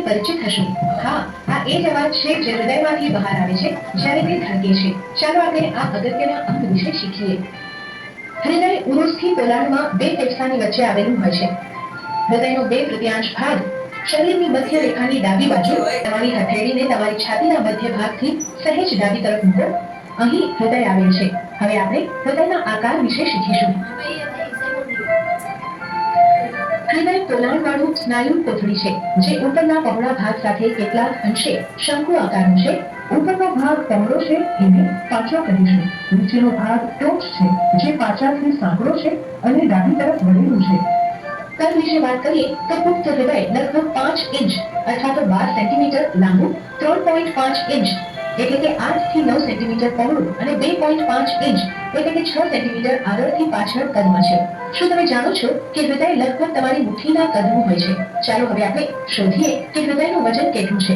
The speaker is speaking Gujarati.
પરિચિત હશો. હા, આ એ જ અવાજ છે જે હૃદયમાંથી બહાર આવે છે જ્યારે તે ધડકે છે. ચાલો આપણે આ અગત્યના અંગ વિશે શીખીએ. હૃદય ઉરુસથી પોલાણમાં બે ફેફસાની વચ્ચે આવેલું હોય છે. હૃદયનો 2/3 ભાગ શરીરની મધ્ય રેખાની ડાબી બાજુ, તમારી હથેળીને તમારી છાતીના મધ્ય ભાગથી સહેજ ડાબી તરફ મૂકો. અહીં હૃદય આવેલ છે. હવે આપણે હૃદયના આકાર વિશે શીખીશું. હૃદય પોલાણવાળું સ્નાયુ કોથળી છે જે ઉપરના પહોળા ભાગ સાથે કેટલાક અંશે શંકુ આકારનું છે. ઉપરનો ભાગ પહોળો છે, એને પાછો કહીશું. નીચેનો ભાગ ટોચ છે જે પાછળથી સાંકડો છે અને ડાબી તરફ વળેલું છે. કદ વિશે વાત કરીએ તો પુખ્ત હૃદય લગભગ 5 ઇંચ અથવા તો 12 સેન્ટીમીટર લાંબુ, 3.5 ઇંચ એટલે કે 8 થી 9 સેન્ટીમીટર પહોળું અને 2.5 ઇંચ એટલે કે 6 સેન્ટીમીટર આગળથી પાછળ કદમાં છે. શું તમે જાણો છો કે હૃદય લગભગ તમારી મુઠ્ઠીના કદનું હોય છે? ચાલો હવે આપણે શોધીએ કે હૃદયનું વજન કેટલું છે.